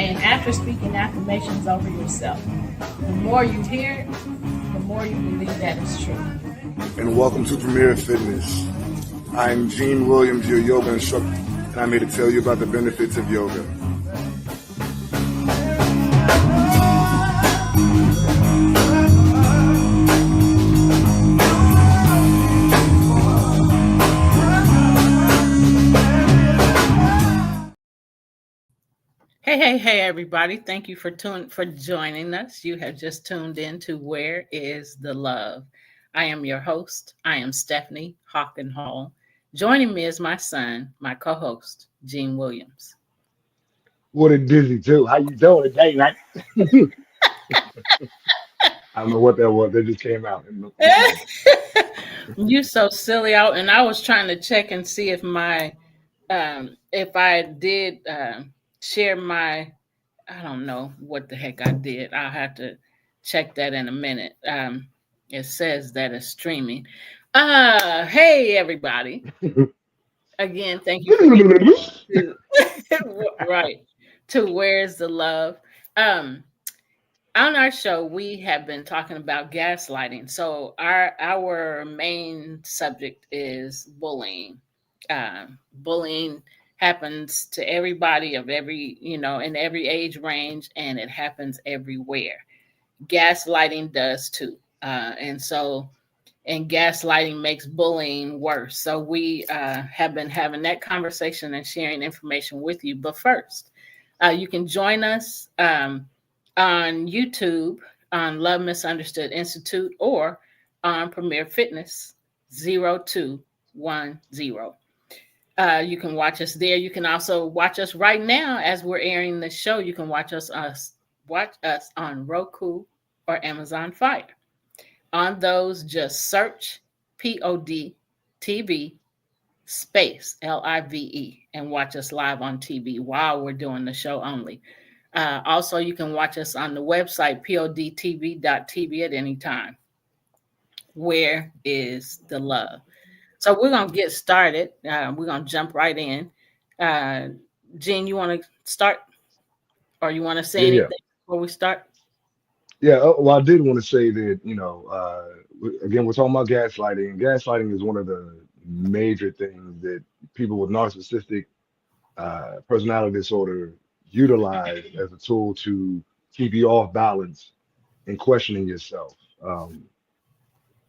And after speaking affirmations over yourself, the more you hear it, the more you believe that it's true. And welcome to Premier Fitness. I'm Gene Williams, your yoga instructor, and I'm here to tell you about the benefits of yoga. Hey, everybody. Thank you for joining us. You have just tuned in to Where is the Love? I am your host. I am Stephanie Hawkenhall. Joining me is my son, my co-host, Gene Williams. What a dizzy too. How you doing today, man? I don't know what that was. That just came out. You so silly out, and I was trying to check and see if if I did share my, I don't know what the heck I did. I'll have to check that in a minute. It says that it's streaming. Hey everybody. Again, thank you for to, right to Where's the Love. On our show, we have been talking about gaslighting. So our main subject is bullying. Bullying happens to everybody of every, in every age range, and it happens everywhere. Gaslighting does too. And gaslighting makes bullying worse. So we have been having that conversation and sharing information with you. But first, you can join us on YouTube on Love Misunderstood Institute or on Premier Fitness 0210. You can watch us there. You can also watch us right now as we're airing the show. You can watch us on Roku or Amazon Fire. On those, just search POD TV space LIVE and watch us live on TV while we're doing the show only. Also, you can watch us on the website podtv.tv at any time. Where is the love? So we're going to get started. We're going to jump right in. Gene, you want to start? Or you want to say anything before we start? Yeah. Well, I did want to say that, again, we're talking about gaslighting. Gaslighting is one of the major things that people with narcissistic personality disorder utilize as a tool to keep you off balance and questioning yourself.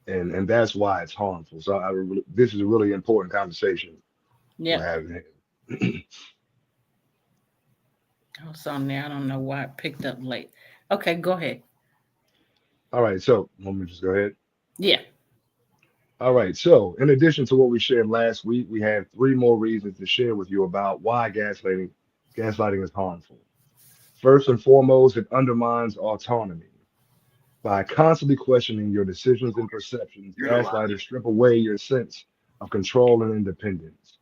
And that's why it's harmful. So this is a really important conversation we're having here. I was on there. I don't know why I picked up late. Okay, go ahead. All right, so let me just go ahead. Yeah. All right, so in addition to what we shared last week, we have three more reasons to share with you about why gaslighting is harmful. First and foremost, it undermines autonomy. By constantly questioning your decisions and perceptions, gaslighters strip away your sense of control and independence.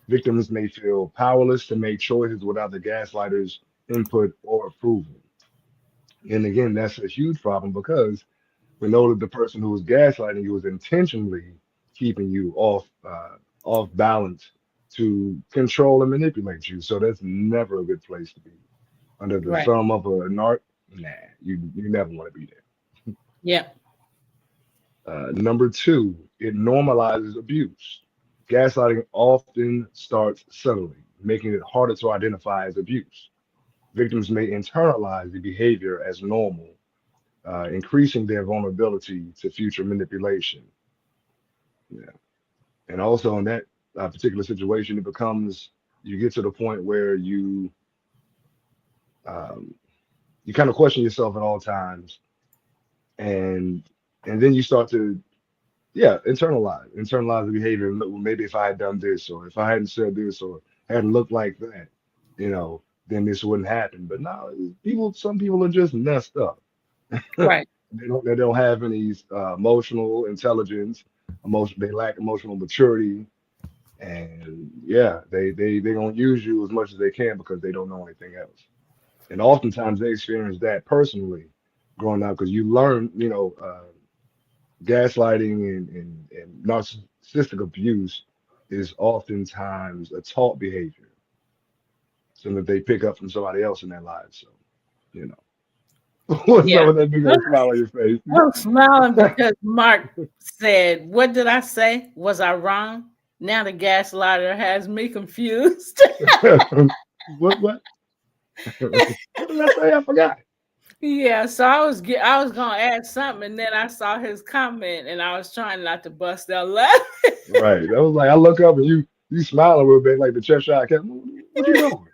Victims may feel powerless to make choices without the gaslighter's input or approval. And again, that's a huge problem because we know that the person who was gaslighting you was intentionally keeping you off balance to control and manipulate you. So that's never a good place to be. Under the Right. thumb of a narc, nah, you never want to be there. Yeah. Number two, it normalizes abuse. Gaslighting often starts subtly, making it harder to identify as abuse. Victims may internalize the behavior as normal, increasing their vulnerability to future manipulation. Yeah. And also in that particular situation, you get to the point where um, you kind of question yourself at all times, and then you start to internalize the behavior. And look, well, maybe if I had done this, or if I hadn't said this, or hadn't looked like that, then this wouldn't happen. But no, some people are just messed up. Right. They don't have any emotional intelligence. They lack emotional maturity, and yeah, they don't use you as much as they can because they don't know anything else. And oftentimes they experience that personally growing up because you learn, gaslighting and narcissistic abuse is oftentimes a taught behavior. something that they pick up from somebody else in their lives. So, you know, what's Yeah. up with that big old smile on your face? I'm smiling because Mark said, "What did I say? Was I wrong?" Now the gaslighter has me confused. What? What did I say? I forgot. Yeah, so I was gonna add something, and then I saw his comment, and I was trying not to bust out laughing. Right. That was like I look up and you smile a little bit like the Cheshire Cat. What you doing?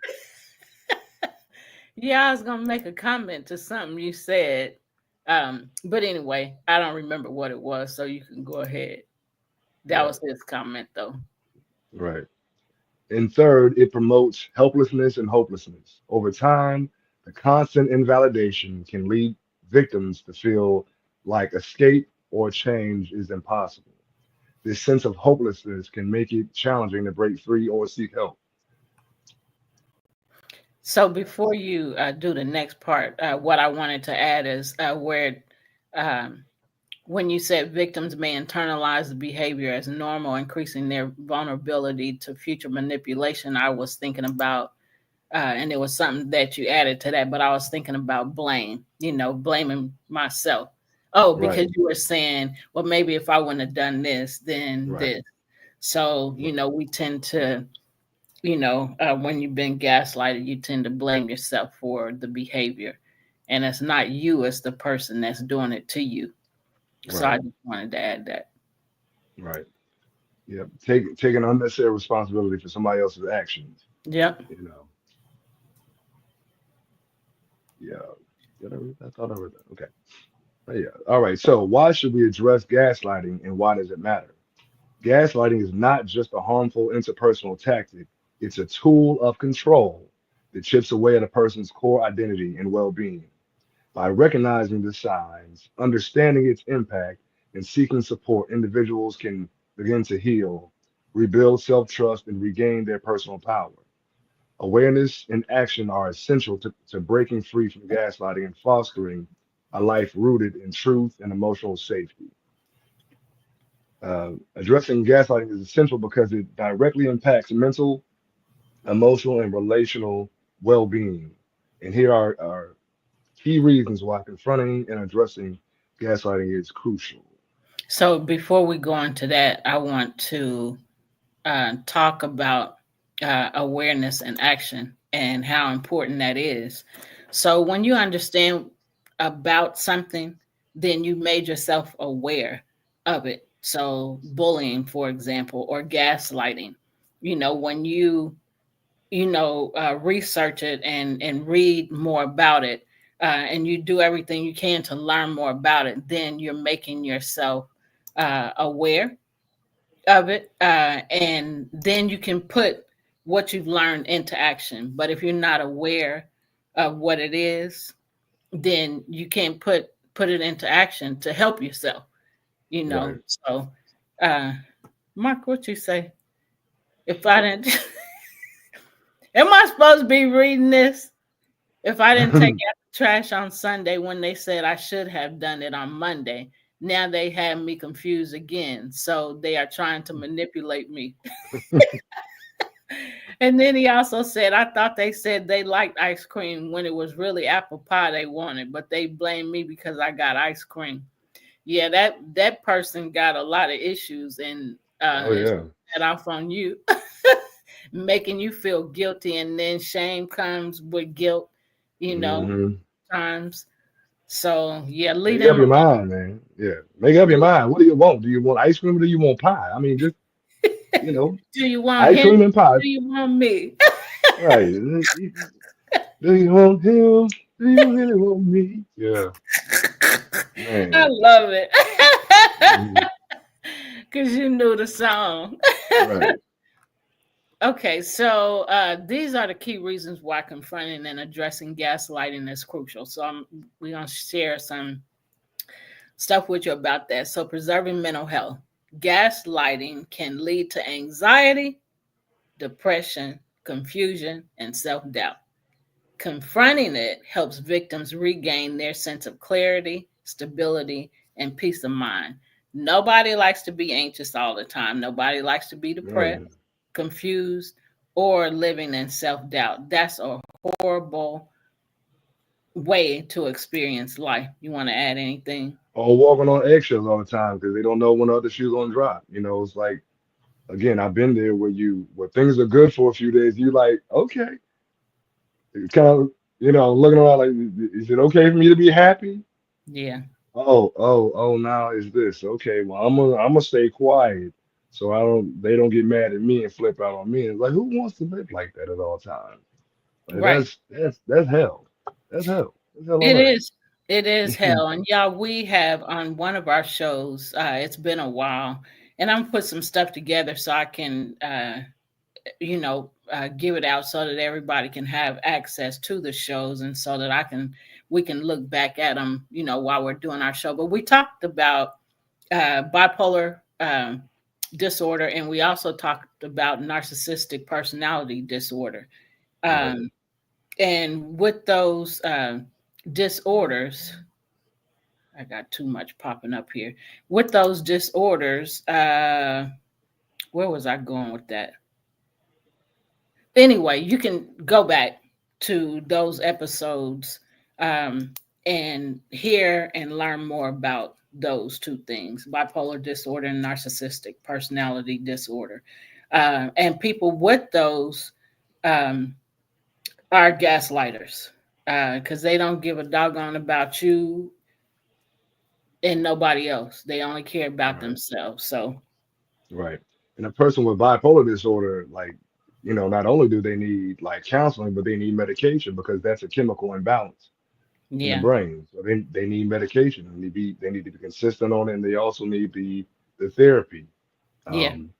Yeah, I was gonna make a comment to something you said, but anyway, I don't remember what it was, so you can go ahead. That Yeah. was his comment, though. Right. And third, it promotes helplessness and hopelessness. Over time, the constant invalidation can lead victims to feel like escape or change is impossible. This sense of hopelessness can make it challenging to break free or seek help. So before you do the next part, what I wanted to add is where um, when you said victims may internalize the behavior as normal, increasing their vulnerability to future manipulation. I was thinking about, and it was something that you added to that, but I was thinking about blame, blaming myself. Oh, because Right, you were saying, well, maybe if I wouldn't have done this, then right, this. So, right, we tend to, when you've been gaslighted, you tend to blame yourself for the behavior. And it's not you, it's the person that's doing it to you. So I right, just wanted to add that. right. Yeah, taking unnecessary responsibility for somebody else's actions. Yep. You know. Yeah. I thought I read that. Okay. Yeah. All right. So why should we address gaslighting and why does it matter? Gaslighting is not just a harmful interpersonal tactic, it's a tool of control that chips away at a person's core identity and well being. By recognizing the signs, understanding its impact, and seeking support, individuals can begin to heal, rebuild self trust, and regain their personal power. Awareness and action are essential to breaking free from gaslighting and fostering a life rooted in truth and emotional safety. Addressing gaslighting is essential because it directly impacts mental, emotional, and relational well being. And here are key reasons why confronting and addressing gaslighting is crucial. So before we go into that, I want to talk about awareness and action and how important that is. So when you understand about something, then you made yourself aware of it. So bullying, for example, or gaslighting, when you research it and read more about it, and you do everything you can to learn more about it, then you're making yourself aware of it, and then you can put what you've learned into action. But if you're not aware of what it is, then you can't put it into action to help yourself. Right. So, uh, Mark, what you say? If I didn't, am I supposed to be reading this? If I didn't take out the trash on Sunday when they said I should have done it on Monday, now they have me confused again. So they are trying to manipulate me. And then he also said, I thought they said they liked ice cream when it was really apple pie they wanted, but they blamed me because I got ice cream. Yeah, that person got a lot of issues, and Oh it's yeah. that off on you, making you feel guilty, and then shame comes with guilt, you know, Hmm. times. So yeah, leave Make up them your mind, man. Yeah. Make up your mind. What do you want? Do you want ice cream or do you want pie? I mean, just you know, Do you want ice him? cream and pie. Do you want me? Right. Do you want him? Do you really want me? Yeah, I man. love it. Mhm. Because you knew the song. Right, Okay, so these are the key reasons why confronting and addressing gaslighting is crucial. So we're going to share some stuff with you about that. So, preserving mental health. Gaslighting can lead to anxiety, depression, confusion, and self doubt. Confronting it helps victims regain their sense of clarity, stability, and peace of mind. Nobody likes to be anxious all the time. Nobody likes to be right, depressed, confused, or living in self doubt. That's a horrible way to experience life. You want to add anything? Or walking on eggshells all the time because they don't know when the other shoe's gonna drop. You know, it's like again, I've been there where things are good for a few days. You like, okay, it's kind of looking around like, is it okay for me to be happy? Yeah, Oh, now is this okay? Well, I'm gonna stay quiet so I don't they don't get mad at me and flip out on me. It's like, who wants to live like that at all times? Like right. that's hell. That's hell. That's hell on It earth. is. It is hell. And y'all, we have on one of our shows, it's been a while, and I'm put some stuff together so I can, give it out so that everybody can have access to the shows, and so that we can look back at them, while we're doing our show. But we talked about bipolar disorder, and we also talked about narcissistic personality disorder. Right. Um, and with those disorders, I got too much popping up here. With those disorders, where was I going with that? Anyway, you can go back to those episodes, um, and hear and learn more about those two things: bipolar disorder and narcissistic personality disorder. And people with those um, are gaslighters, because they don't give a doggone about you and nobody else. They only care about Right. themselves. So, Right. And a person with bipolar disorder, like, not only do they need like counseling, but they need medication because that's a chemical imbalance in the yeah, brain. So they need medication and they need to be consistent on it, and they also need the therapy. yeah, Um,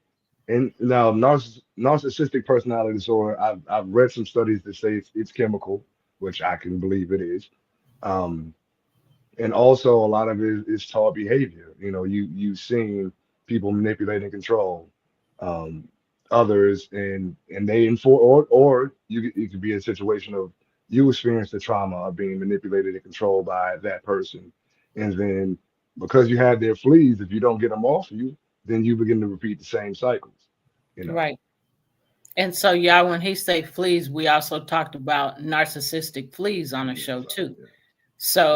and now narcissistic personality disorder, I've read some studies that say it's chemical, which I can believe it is. Um, and also a lot of it is taught behavior. You've seen people manipulate and control um, others, and they enforce, or you could be in a situation of you experience the trauma of being manipulated and controlled by that person, and then because you have their fleas, if you don't get them off you, then you begin to repeat the same cycles. You know. right. And so, y'all, when he say fleas, we also talked about narcissistic fleas on the Yeah. show So too. yeah.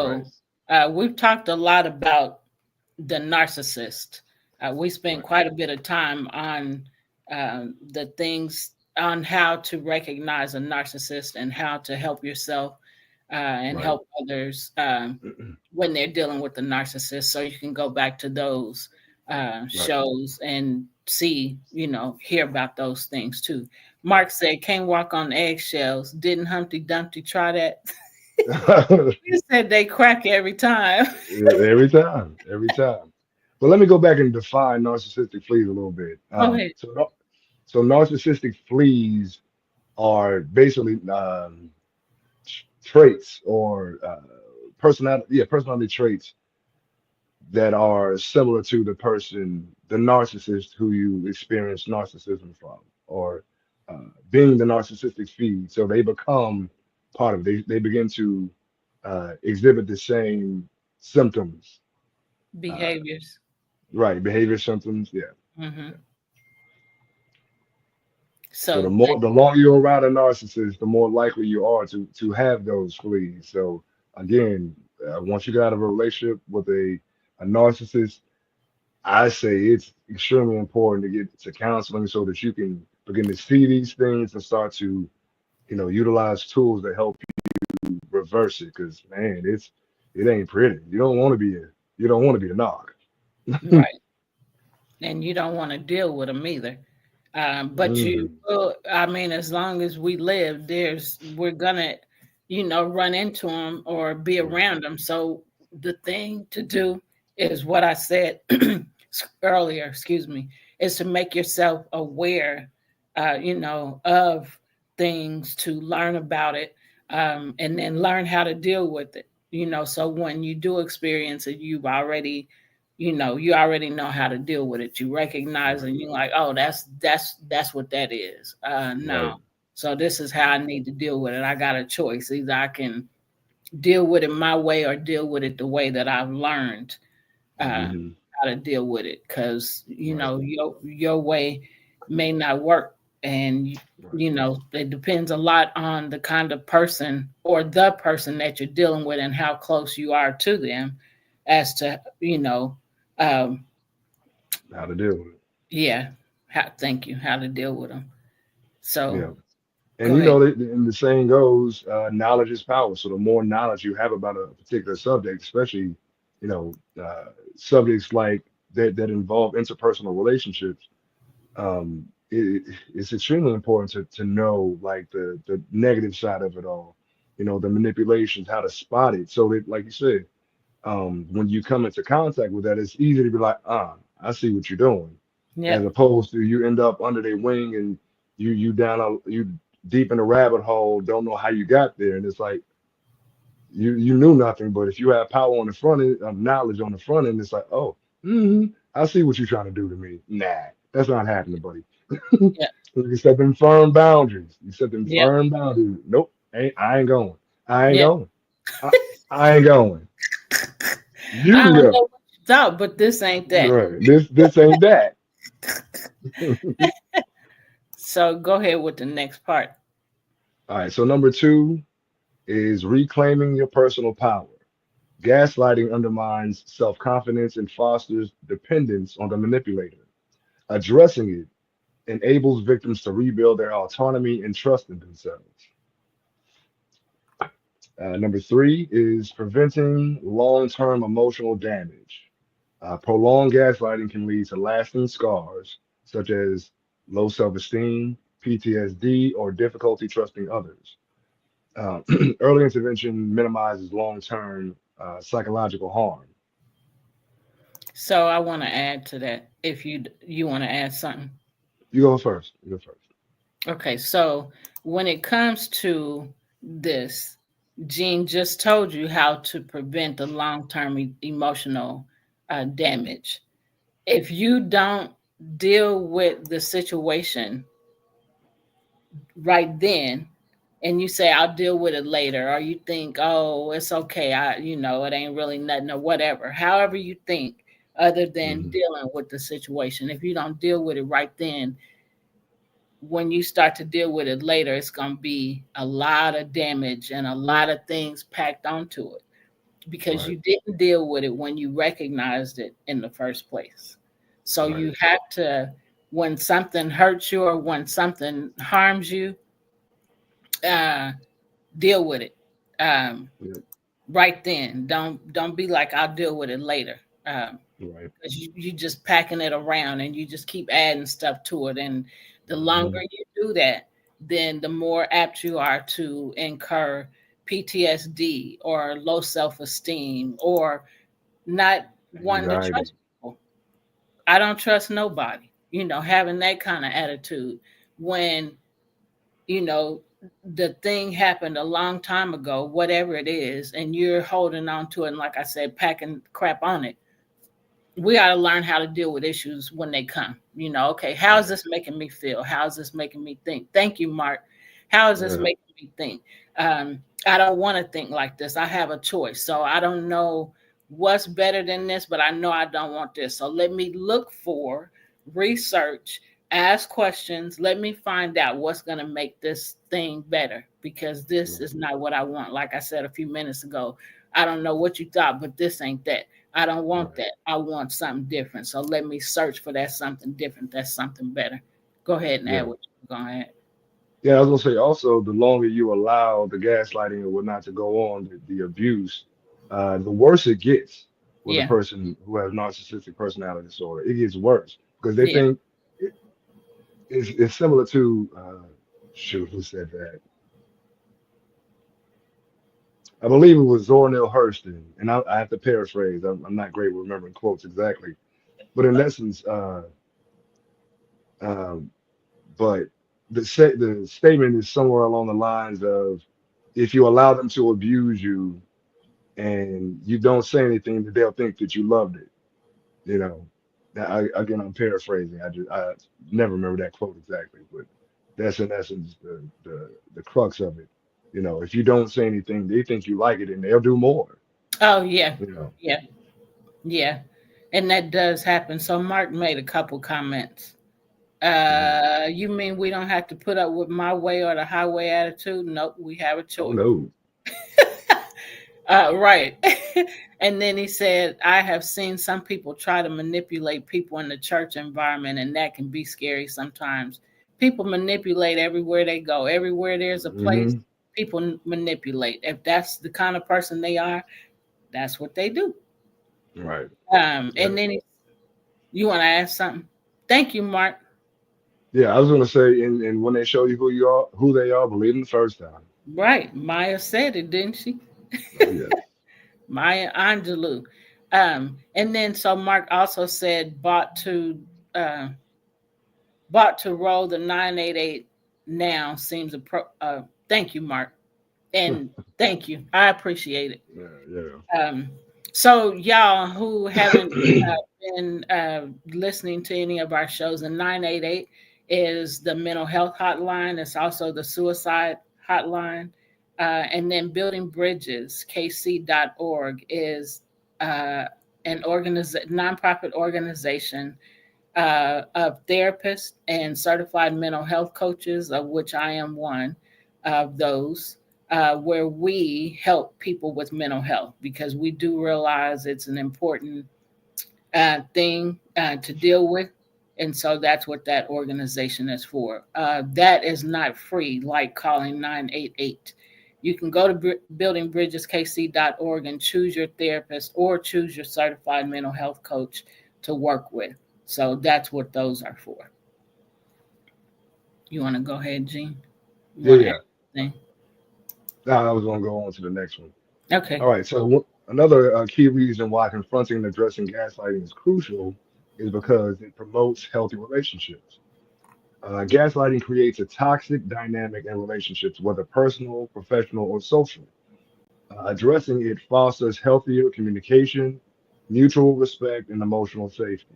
Right. So, we've talked a lot about the narcissist. We spent Right. quite a bit of time on the things on how to recognize a narcissist and how to help yourself and Right. help others when they're dealing with the narcissist. So you can go back to those Right. shows and see, hear about those things too. Mark said, "Can't walk on eggshells." Didn't Humpty Dumpty try that? Right. He said they crack every time. Every time, every time. But let me go back and define narcissistic fleas a little bit. Go ahead. So narcissistic fleas are basically traits or personality traits that are similar to the narcissist who you experience narcissism from, or being the narcissistic feed. So they become part of it. They begin to exhibit the same symptoms. Uh, Behaviors. right, behavior symptoms. Yeah. Hmm. So So the longer you're around a narcissist, the more likely you are to have those fleas. So again, once you get out of a relationship with a narcissist, I say it's extremely important to get to counseling so that you can begin to see these things and start to, utilize tools to help you reverse it. Because man, it ain't pretty. You don't want to be a narc. right, and you don't want to deal with them either. But you, Mhm. I mean, as long as we live, we're gonna, run into them or be Right, around them. So the thing to do is what I said earlier. Excuse me, is to make yourself aware, of things, to learn about it, and then learn how to deal with it. So when you do experience it, you already know how to deal with it. You recognize right, and you're like, oh, that's what that is. right. No. So this is how I need to deal with it. I got a choice. Either I can deal with it my way or deal with it the way that I've learned uh, Hmm. how to deal with it. Because Right, your way may not work And Right. you know, it depends a lot on the kind of person or the person that you're dealing with and how close you are to them as to, you know, um, How to deal with it. yeah, how, thank you, how to deal with them. So Yeah. And go ahead. and the saying goes, knowledge is power. So the more knowledge you have about a particular subject, especially, you know, subjects like that involve interpersonal relationships, it's extremely important to know like the negative side of it all, you know, the manipulations, how to spot it. So that, like you said, when you come into contact with that, it's easy to be like, I see what you're doing, as Yep. opposed to you end up under their wing and you deep in a rabbit hole, don't know how you got there, and it's like you knew nothing, but if you have power on the front end, knowledge on the front end, it's like, oh, I see what you're trying to do to me. Nah, that's not happening, buddy. Yep. You set them firm boundaries. You set them Yep. firm boundaries. Nope, I ain't going. I ain't Yep. going. I, I ain't going. You I can don't go. know what you thought, but this ain't that. Right. This ain't that. All So go ahead with the next part. right. So number two is reclaiming your personal power. Gaslighting undermines self-confidence and fosters dependence on the manipulator. Addressing it enables victims to rebuild their autonomy and trust in themselves. Number three is preventing long-term emotional damage. Prolonged gaslighting can lead to lasting scars such as low self-esteem, PTSD, or difficulty trusting others. Uh, Early intervention minimizes long-term psychological harm. So I want to add to that. If you want to add something. You go first. You go first. Okay, so when it comes to this, Jean just told you how to prevent the long term emotional damage. If you don't deal with the situation right then, and you say, I'll deal with it later, or you think, oh, it's okay, you know, it ain't really nothing, or whatever, however you think, other than Hmm. dealing with the situation, if you don't deal with it right then, when you start to deal with it later, it's going to be a lot of damage and a lot of things packed onto it because Right. you didn't deal with it when you recognized it in the first place. So Right. you have to, when something hurts you or when something harms you, uh, deal with it Yep. right then. Don't be like I'll deal with it later. Um, Right. because you just packing it around and you just keep adding stuff to it, and the longer Hmm. you do that, then the more apt you are to incur PTSD or low self-esteem or not wanting to Anxiety. trust people. I don't trust nobody, you know, having that kind of attitude when, you know, the thing happened a long time ago, whatever it is, and you're holding on to it, and like I said, packing crap on it. We got to learn how to deal with issues when they come. You know, okay, how is Right. this making me feel? How is this making me think? Thank you, Mark. How is this Yeah. making me think? I don't want to think like this. I have a choice. So I don't know what's better than this, but I know I don't want this. So let me look for, research, ask questions. Let me find out what's going to make this thing better because this is Right. not what I want. Like I said a few minutes ago, I don't know what you thought, but this ain't that. I don't want Right. that. I want something different. So let me search for that something different. That's something better. Go ahead and add Yeah. what you're going to add. Yeah, I was gonna say also the longer you allow the gaslighting or whatnot to go on, the abuse, the worse it gets with a Yeah. person who has narcissistic personality disorder. It gets worse because they Yeah. think it's similar to shoot, who said that? I believe it was Zora Neale Hurston, and I have to paraphrase. I'm not great with remembering quotes exactly, but in essence, um, but the statement is somewhere along the lines of if you allow them to abuse you and you don't say anything, that they'll think that you loved it. You know. Now, again, I'm paraphrasing. I never remember that quote exactly, but that's in essence the crux of it. You know, if you don't say anything, they think you like it, and they'll do more. Oh, yeah. You know. Yeah. Yeah. And that does happen. So Mark made a couple comments Mhm. You mean we don't have to put up with my way or the highway attitude? Nope, we have a Oh choice. no. Right. And then he said, I have seen some people try to manipulate people in the church environment, and that can be scary sometimes. People manipulate everywhere they go. Everywhere there's a place, Hmm. people manipulate. If that's the kind of person they are, that's what they do. Right. And Yeah. then you want to ask something? Thank you, Mark. Yeah. I was gonna say, and when they show you who you are, who they are, believe them the first time. Right. Maya said it, didn't she? Oh yes. Maya Angelou. And then so Mark also said uh, bought to roll the 988 now seems a thank you, Mark. And thank you. I appreciate it. Yeah. Yeah. Um, so y'all who haven't been listening to any of our shows, the 988 is the mental health hotline. It's also the suicide hotline. And then Building Bridges, KC.org, is uh, an nonprofit organization of therapists and certified mental health coaches, of which I am one of those, where we help people with mental health because we do realize it's an important thing to deal with. And so that's what that organization is for. That is not free, like calling 988. You can go to buildingbridgeskc.org and choose your therapist or choose your certified mental health coach to work with. So that's what those are for. You want to go ahead, Gene? You Yeah. want to add Yeah. anything? Now I was gonna go on to the next one. Okay. All right. So another key reason why confronting and addressing gaslighting is crucial is because it promotes healthy relationships. Gaslighting creates a toxic dynamic in relationships, whether personal, professional, or social. Addressing it fosters healthier communication, mutual respect, and emotional safety.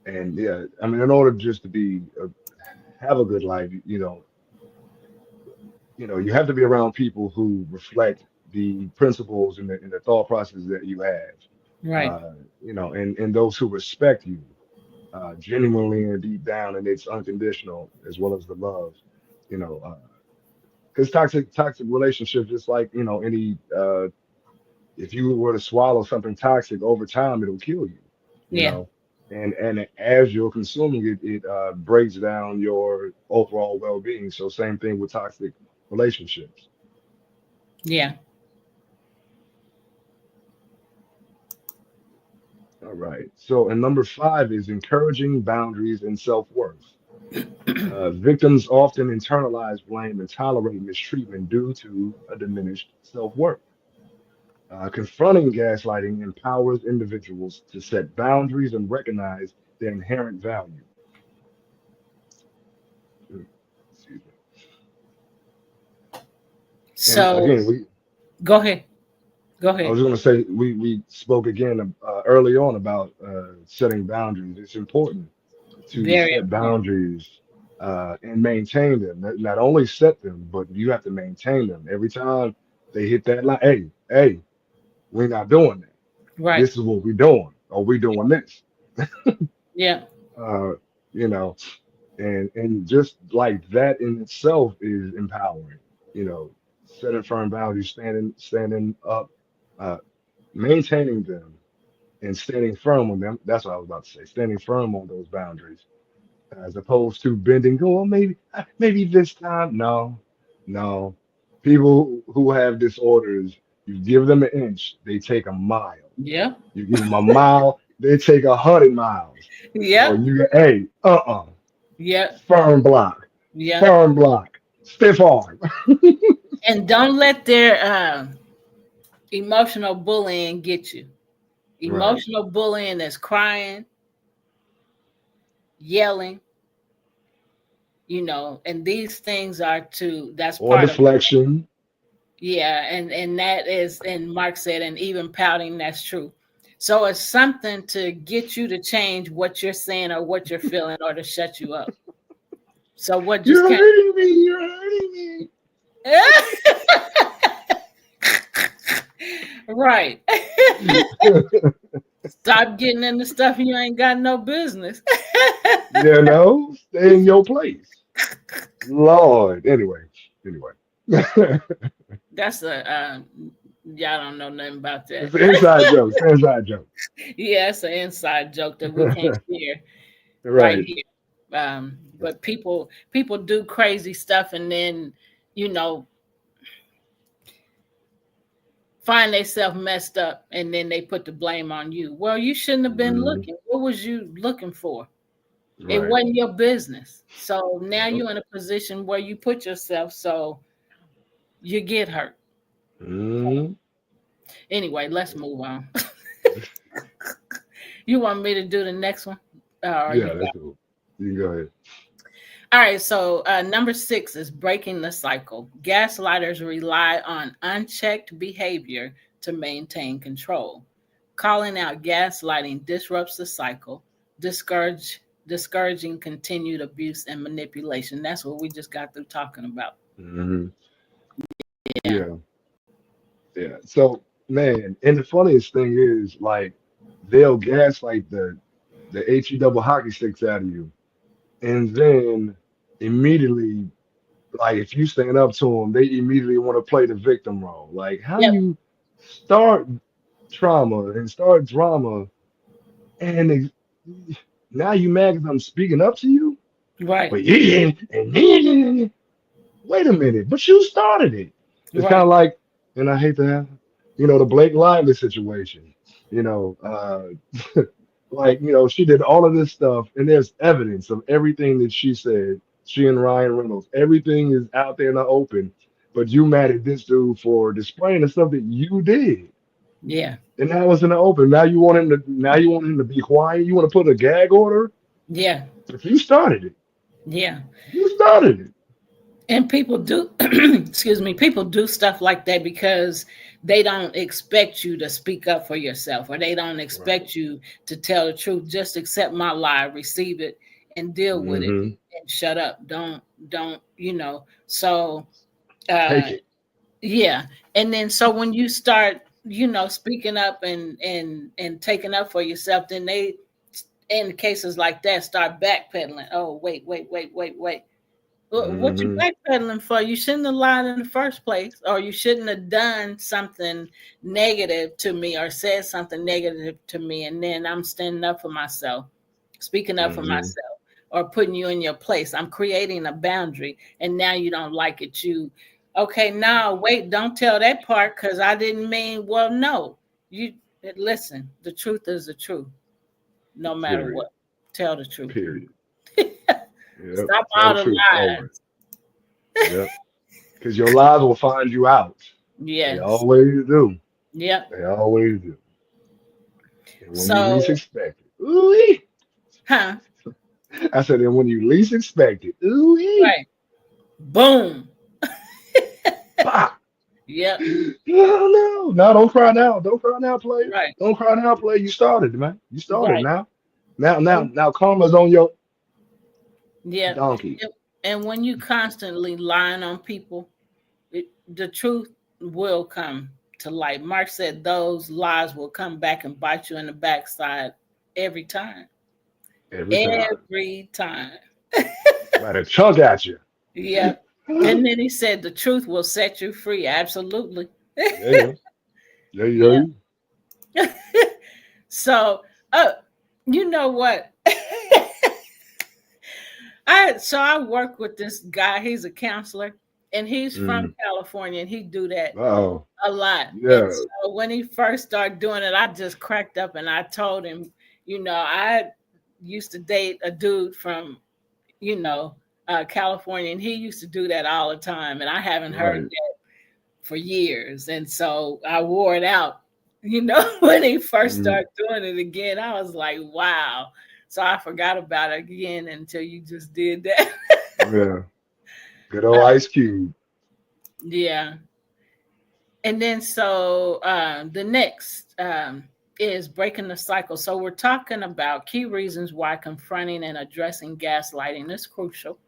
And yeah, I mean, in order just to have a good life, you have to be around people who reflect the principles and the thought process that you have. Right. And those who respect you genuinely and deep down, and it's unconditional as well as the love. You know, because toxic relationships, just like any if you were to swallow something toxic over time, it'll kill you. You Yeah. know, and as you're consuming it, it breaks down your overall well-being. So same thing with toxic relationships. Yeah. All right. So, and number five is encouraging boundaries and self-worth. Victims often internalize blame and tolerate mistreatment due to a diminished self-worth. Confronting gaslighting empowers individuals to set boundaries and recognize their inherent value. Mm, Excuse me. And So again, go ahead. Go I was ahead. going to say we spoke again early on about setting boundaries. It's important to Very set important. boundaries and maintain them. Not only set them, but you have to maintain them. Every time they hit that line, hey, we're not doing that. Right. This is what we're doing, or we doing this. Yeah. Uh, you know, and just like that in itself is empowering. Setting firm boundaries, standing up, uh, maintaining them, and standing firm on them. That's what I was about to say. Standing firm on those boundaries as opposed to bending. Oh, well, maybe this time. No, no. People who have disorders, you give them an inch, they take a mile. Yeah. You give them a mile, they take 100 miles. So Yeah. hey, Yeah. firm block, Yeah. firm block, stiff arm. And don't let their emotional bullying get you. Right. Emotional bullying is crying, yelling, and these things are that's Or part of, deflection. yeah, and that is, and Mark said, and even pouting, that's true. So it's something to get you to change what you're saying or what you're feeling or to shut you up. So what just You're can't. hurting me. You're hurting Right. me. Stop getting into stuff you ain't got no business. You know, stay in your place. Lord. Anyway. That's a y'all don't know nothing about that. It's an inside joke. It's an inside joke. Yeah, it's an inside joke that we can't share right Right. here. But people do crazy stuff and then you know find themselves messed up and then they put the blame on you. Well, you shouldn't have been Hmm. looking. What was you looking for? It Right. wasn't your business. So now Yep. you're in a position where you put yourself so you get hurt. Hmm. Anyway, let's move on. You want me to do the next one? Or you Yeah, that's got cool. You can go ahead. all right, so number 6 is breaking the cycle. Gaslighters rely on unchecked behavior to maintain control. Calling out gaslighting disrupts the cycle, discouraging continued abuse and manipulation. That's what we just got through talking about. Hmm. Yeah. Yeah. Yeah. So, man, and the funniest thing is, like, they'll gaslight the HE double hockey sticks out of you, and then immediately, like, if you stand up to them, they immediately want to play the victim role. Like, how Yep. you start trauma and start drama, and now you mad because I'm speaking up to you, Right. but yeah, and wait a minute, but you started it. It's kind Right. of like, and I hate to have, the Blake Lively situation. You know, like, she did all of this stuff, and there's evidence of everything that she said. She and Ryan Reynolds, everything is out there in the open. But you mad at this dude for displaying the stuff that you did, Yeah. and now it's in the open. Now you want him to be quiet. You want to put a gag order, Yeah. but you started it. Yeah. You started it. And people do, excuse me, people do stuff like that because they don't expect you to speak up for yourself or they don't Right. expect you to tell the truth. Just accept my lie, receive it, and deal with it Hmm. and shut up. Don't. So, uh, Take it. yeah. And then so when you start, speaking up and taking up for yourself, then they, in cases like that, start backpedaling. Oh, wait. What you Hmm. backpedaling for? You shouldn't have lied in the first place, or you shouldn't have done something negative to me or said something negative to me. And then I'm standing up for myself, speaking up for Hmm. myself, or putting you in your place. I'm creating a boundary, and now you don't like it. Okay, now wait, don't tell that part because I didn't mean, well, no. You listen, the truth is the truth, no matter Period. what. Tell the truth. Period. Yep. Stop Tell all the the truth always. lies. Yep. Because your lies will find you out. They Yes. always do. Yep. They always do. And when you least So, expect it. Ooh. huh? I said, and when you least expect it. Ooh. Right. Boom. Pop. Yep. No, no. No, don't cry now. Don't cry now, player. Right. Don't cry now, player. You started, man. You started Right. now. Now, now, And now karma's on your yeah. donkey. And when you constantly lying on people, the truth will come to light. Mark said those lies will come back and bite you in the backside every time. Every time. Every time. Right, a chunk at you. Yep. And then he said the truth will set you free. Absolutely. Yeah. Yeah, Yeah. yeah. So, uh, you know what? I work with this guy. He's a counselor, and he's from Mm. California, and he do that Oh, a lot. And yeah. so when he first started doing it, I just cracked up, and I told him, I used to date a dude from, you know, California, and he used to do that all the time, and I haven't heard Right. that for years, and so I wore it out. When he first Mm. started doing it again, I was like, wow. So I forgot about it again until you just did that. Yeah. Good old Ice Cube. Yeah. And then so the next is breaking the cycle. So we're talking about key reasons why confronting and addressing gaslighting is crucial.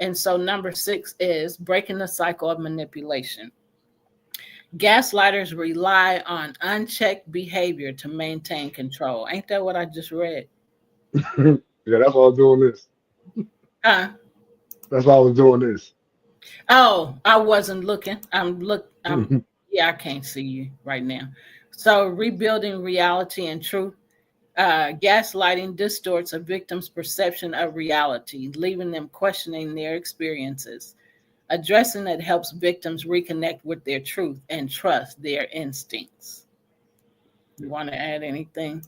And so number 6 is breaking the cycle of manipulation. Gaslighters rely on unchecked behavior to maintain control. Ain't that what I just read? Yeah, that's why I was doing this. Huh? That's why I was doing this. Oh, I wasn't looking. I'm yeah, I can't see you right now. So rebuilding reality and truth. Gaslighting distorts a victim's perception of reality, leaving them questioning their experiences. Addressing it helps victims reconnect with their truth and trust their instincts. You want to add anything?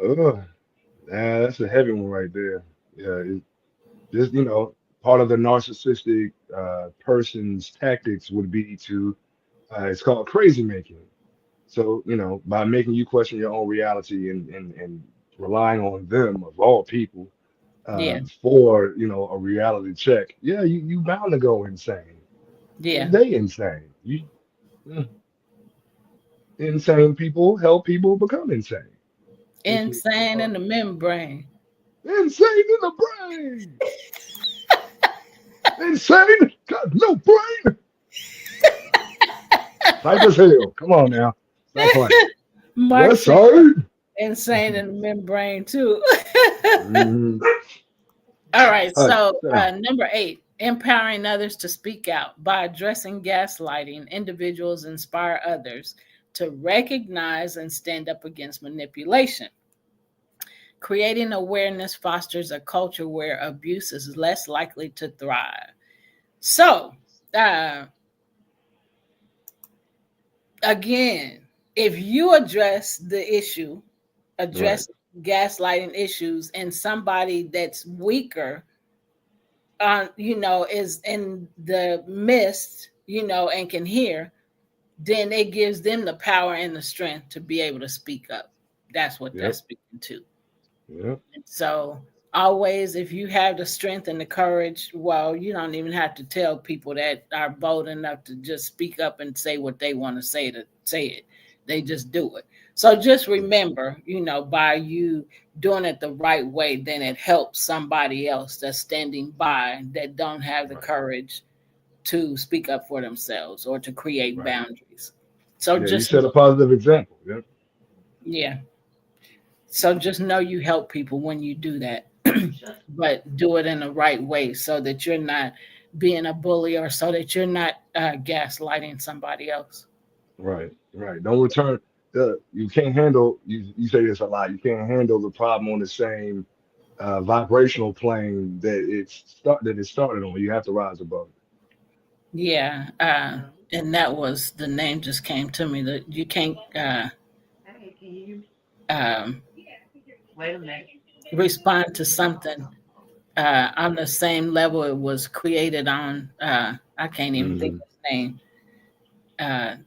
Ugh, that's a heavy one right there. Yeah, just part of the narcissistic person's tactics would be to it's called crazy making. So by making you question your own reality and relying on them of all people Yeah, for a reality check. Yeah, you bound to go insane because yeah. they insane. Mm, insane people help people become insane. It's Insane in called the membrane. insane in the brain. Insane, got no brain. Type as hell. Come on now, stop playing. Mark Yes, said sir. insane in the membrane too. Mhm. All right, All right, so sit down. number 8, empowering others to speak out. By addressing gaslighting, individuals inspire others to recognize and stand up against manipulation. Creating awareness fosters a culture where abuse is less likely to thrive. So, uh, again, if you address the issue, Right. address gaslighting issues, and somebody that's weaker, is in the midst, and can hear, then it gives them the power and the strength to be able to speak up. That's what that's Yep. speaking to. Yep. So always, if you have the strength and the courage, well, you don't even have to tell people that are bold enough to just speak up and say what they want to say it. They just do it. So just remember, by you doing it the right way, then it helps somebody else that's standing by that don't have the Right. courage to speak up for themselves or to create Right. boundaries. So Yeah, you just set a positive example. Yep. yeah. So just know you help people when you do that, but do it in the right way so that you're not being a bully or so that you're not gaslighting somebody else. Right. Right. Don't return. You can't handle. You say this a lot. You can't handle the problem on the same vibrational plane that it started on. You have to rise above Yeah. And that was the name just came to me that you can't um, respond to something on the same level it was created on. I can't it. even think of his name.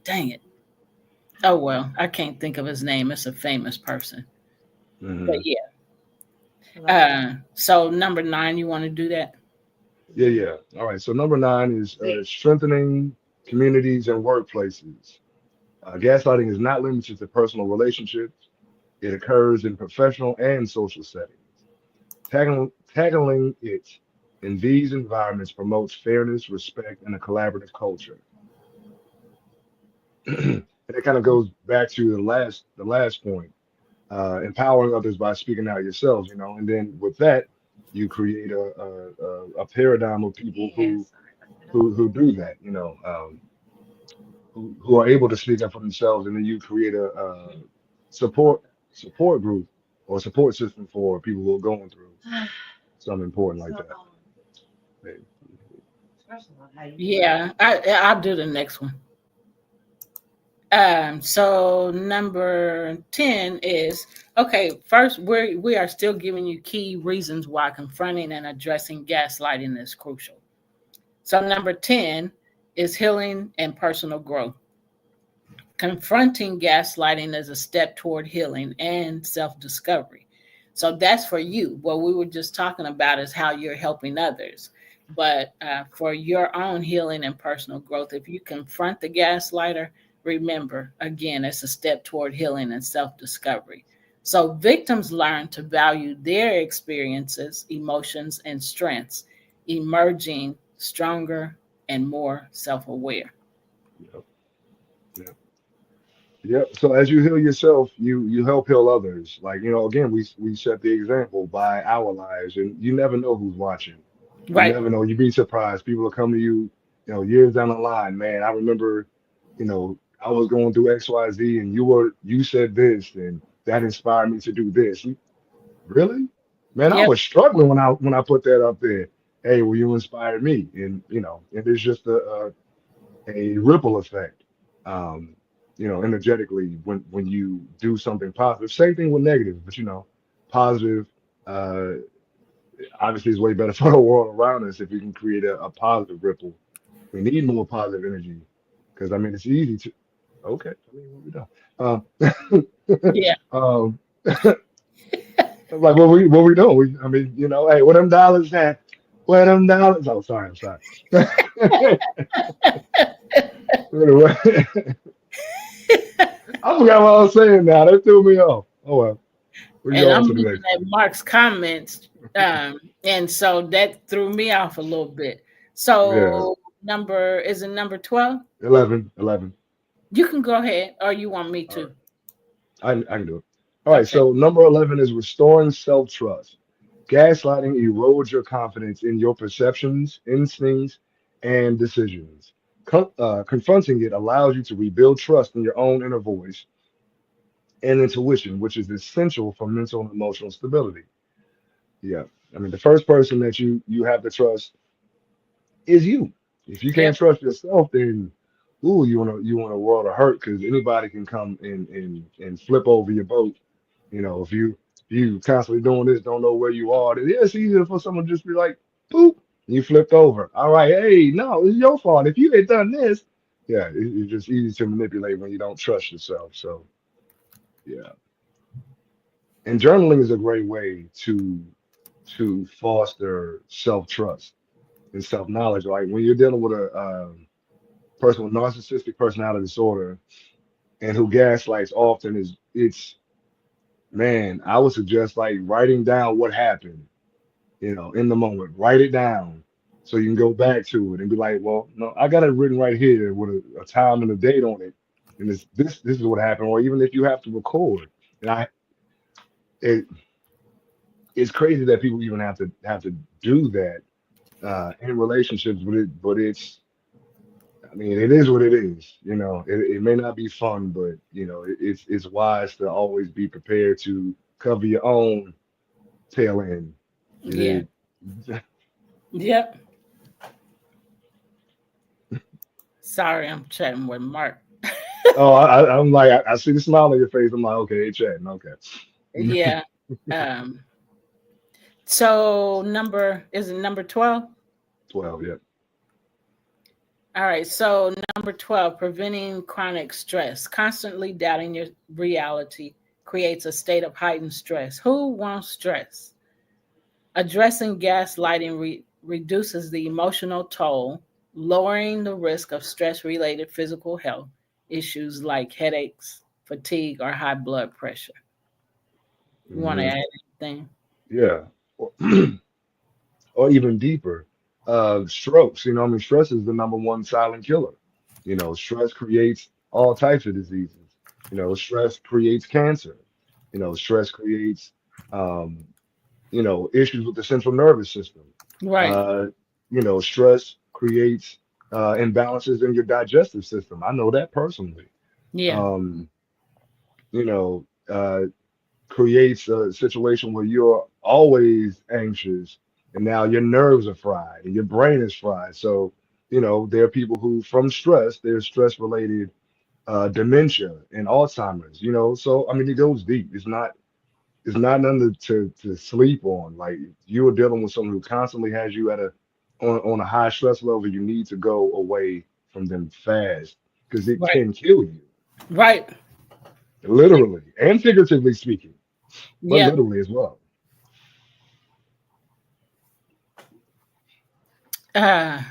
Dang it. Oh, well, I can't think of his name. It's a famous person. But Hmm. yeah. So number 9, you want to do that? Yeah. Yeah. All right. So number 9 is strengthening communities and workplaces. Gaslighting is not limited to personal relationships. It occurs in professional and social settings. Tackling it in these environments promotes fairness, respect, and a collaborative culture. And it kind of goes back to the last point, empowering others by speaking out yourselves, and then with that, you create a paradigm of people who do that, who are able to speak up for themselves, and then you create a support support group or support system for people who are going through something important like that. Hey, Yeah, I'll do the next one. So number 10 is okay. First, we are still giving you key reasons why confronting and addressing gaslighting is crucial. So number 10 is healing and personal growth. Confronting gaslighting is a step toward healing and self discovery. So that's for you. What we were just talking about is how you're helping others. But for your own healing and personal growth, if you confront the gaslighter, remember, again, it's a step toward healing and self discovery. So victims learn to value their experiences, emotions, and strengths, emerging stronger. and more self aware. Yep. Yep. Yep. So as you heal yourself, you help heal others. Like, again, we set the example by our lives, and you never know who's watching. You Right. never know. You'd be surprised. People will come to you, years down the line. Man, I remember, I was going through XYZ, and you said this, and that inspired me to do this. Really? Man, I Yep. was struggling when I put that up there. Hey, well, you inspired me, and it is just a ripple effect. Um, energetically when you do something positive. Same thing with negative, but positive. Uh, Obviously, is way better for the world around us if we can create a positive ripple. We need more positive energy because I mean it's easy to. Okay, I mean what we done. Yeah. um, like what we doing? I mean, hey, where them dollars at? Where them dollars? Oh, sorry, I'm sorry. Anyway, I forgot what I was saying now. That threw me off. Oh well, we And go on I'm to the looking next. at Mark's comments, and so that threw me off a little bit. Yeah, So number is it number 12? 11, 11. You can go ahead, or you want me All right, to? I can do it. All right, Okay. so number 11 is restoring self-trust. Gaslighting erodes your confidence in your perceptions, instincts, and decisions. Confronting it allows you to rebuild trust in your own inner voice and intuition, which is essential for mental and emotional stability. Yeah, I mean, the first person that you have to trust is you. If you can't Yep. trust yourself, then you want a world of hurt because anybody can come and flip over your boat. If you constantly doing this, don't know where you are, then yeah, it's easier for someone to just be like, boop, you flipped over. All right, hey, no, it's your fault. If you had done this, yeah, it's just easy to manipulate when you don't trust yourself. So yeah, and journaling is a great way to foster self trust and self knowledge. Like when you're dealing with a person with narcissistic personality disorder and who gaslights often is it's man, I would suggest like writing down what happened, in the moment. Write it down so you can go back to it and be like, well, no, I got it written right here with a time and a date on it. And this is what happened. Or even if you have to record. And it, it's crazy that people even have to do that in relationships, but I mean, it is what it is. It may not be fun, but it's wise to always be prepared to cover your own tail end. It Yeah. is. Yep. Sorry, I'm chatting with Mark. Oh, I'm like, I see the smile on your face. I'm like, okay, they chatting. Okay. Yeah. Um. So number is it number 12? 12, yeah. All right. So number 12, preventing chronic stress. Constantly doubting your reality creates a state of heightened stress. Who wants stress? Addressing gaslighting reduces the emotional toll, lowering the risk of stress related physical health issues like headaches, fatigue, or high blood pressure. You want to Hmm. add anything? Yeah. Or, or even deeper, strokes. I mean, stress is the number one silent killer. Stress creates all types of diseases. Stress creates cancer. Stress creates, um, issues with the central nervous system. Right. Uh, Stress creates imbalances in your digestive system. I know that personally. Yeah. Um, you know, creates a situation where you're always anxious and now your nerves are fried and your brain is fried. So, there are people who, from stress, there's stress related dementia and Alzheimer's, so I mean, it goes deep. It's not nothing to sleep on. Like you are dealing with someone who constantly has you on a high stress level. You need to go away from them fast because it Right. can kill you, Right. literally and figuratively speaking, but Yeah. literally as well. Uh,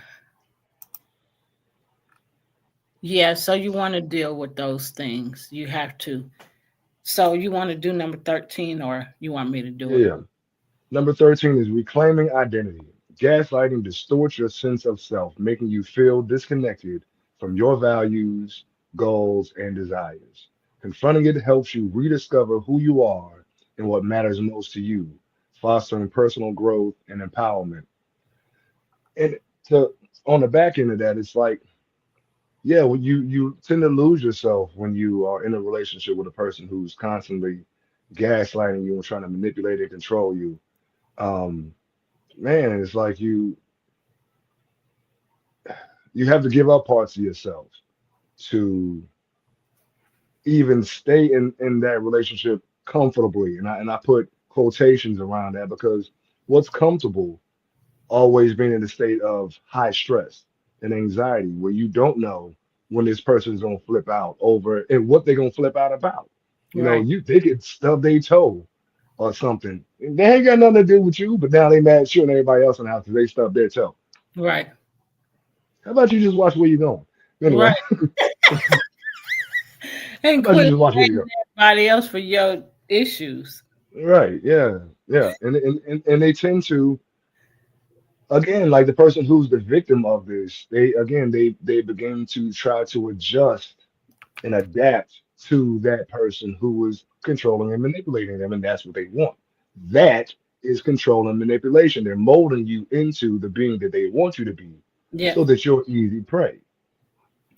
yeah. So you want to deal with those things. You have to. So you want to do number 13, or you want me to do Yeah, it? yeah. Number 13 is reclaiming identity. Gaslighting distorts your sense of self, making you feel disconnected from your values, goals, and desires. Confronting it helps you rediscover who you are and what matters most to you, fostering personal growth and empowerment. And to on the back end of that, it's like, yeah, well, you tend to lose yourself when you are in a relationship with a person who's constantly gaslighting you and trying to manipulate and control you. Um, Man, it's like you have to give up parts of yourself to even stay in that relationship comfortably. And I put quotations around that because what's comfortable always being in a state of high stress and anxiety where you don't know when this person's gonna flip out over and what they're gonna flip out about. You know, Right. you they could stub their toe or something. They ain't got nothing to do with you, but now they mad at you and everybody else in the house because they stubbed their toe. Right. How about you just watch where you're going? Anyway, Right. how And about you quit just watch where blaming you're everybody else for your issues. going? Right, yeah, yeah. And they tend to, again, like the person who's the victim of this, they begin to try to adjust and adapt to that person who was controlling and manipulating them, and that's what they want. That is control and manipulation. They're molding you into the being that they want you to be Yeah. so that you're easy prey.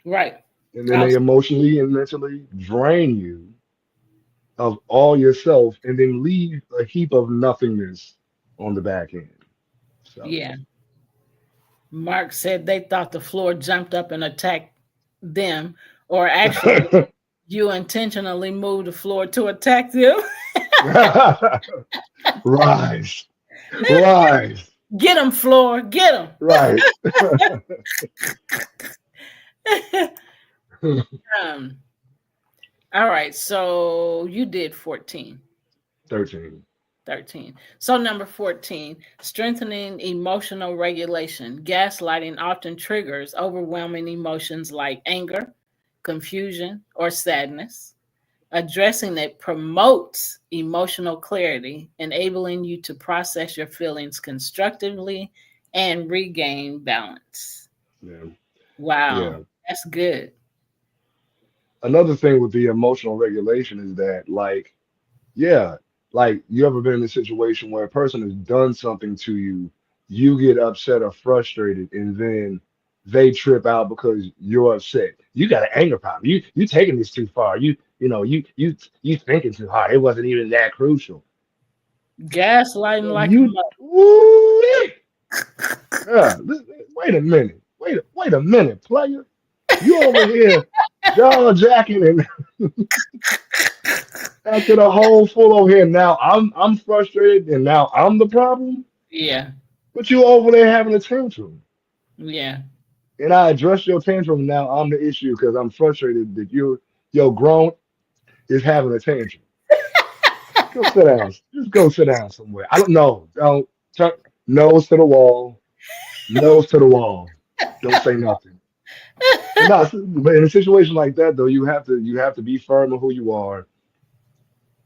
Right. And then they I'll- emotionally and mentally drain you of all yourself and then leave a heap of nothingness on the back end. So, yeah. Mark said they thought the floor jumped up and attacked them, or actually, you intentionally moved the floor to attack them. rise, rise, Get them, floor. Get right. them. um, all right. So you did 14. 13. 13. So, number 14, strengthening emotional regulation. Gaslighting often triggers overwhelming emotions like anger, confusion, or sadness. Addressing it promotes emotional clarity, enabling you to process your feelings constructively and regain balance. Yeah, Wow, yeah. that's good. Another thing with the emotional regulation is that, like, yeah, like you ever been in a situation where a person has done something to you, you get upset or frustrated, and then they trip out because you're upset. You got an anger problem. You taking this too far. You thinking too hard. It wasn't even that crucial. Gaslighting So like a you, mother. woo, yeah, wait a minute. Wait a minute, player. You over here jaw jacking and acting a whole fool over here. Now I'm frustrated and now I'm the problem. Yeah, But you over there having a tantrum. yeah, And I address your tantrum now. I'm the issue because I'm frustrated that your grown is having a tantrum. Go sit down. Just go sit down somewhere. I don't know. Don't turn nose to the wall. Nose to the wall. Don't say nothing. But not but in a situation like that though, you have to be firm in who you are,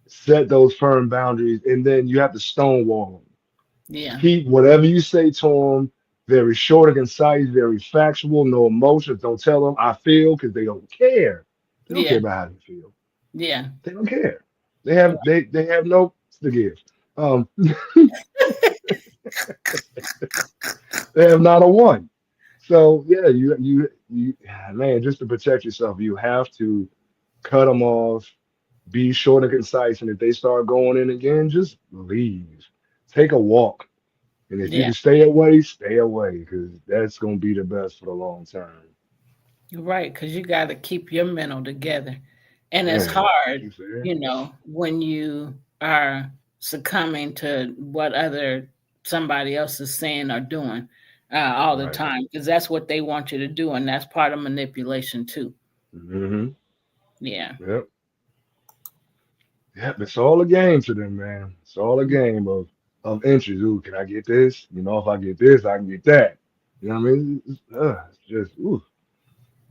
set those firm boundaries, and then you have to stonewall them. yeah, Keep whatever you say to them very short and concise, very factual, no emotions. Don't tell them I feel because they don't care. They don't care yeah, about how you feel. yeah. They don't care. They have no to give. Um, they have not a one. So yeah, man, just to protect yourself, you have to cut them off. Be short and concise, and if they start going in again, just leave. Take a walk. And if you Yeah, can stay away, because that's gonna be the best for the long term. you're right. Because you got to keep your mental together. And it's Man, hard, you said when you are succumbing to what other somebody else is saying or doing all the right. time, because that's what they want you to do. And that's part of manipulation, too. Mm-hmm. Yeah. Yep. Yep. It's all a game to them, man. It's all a game of inches. Ooh, can I get this? If I get this, I can get that. You know what I mean? It's just ooh,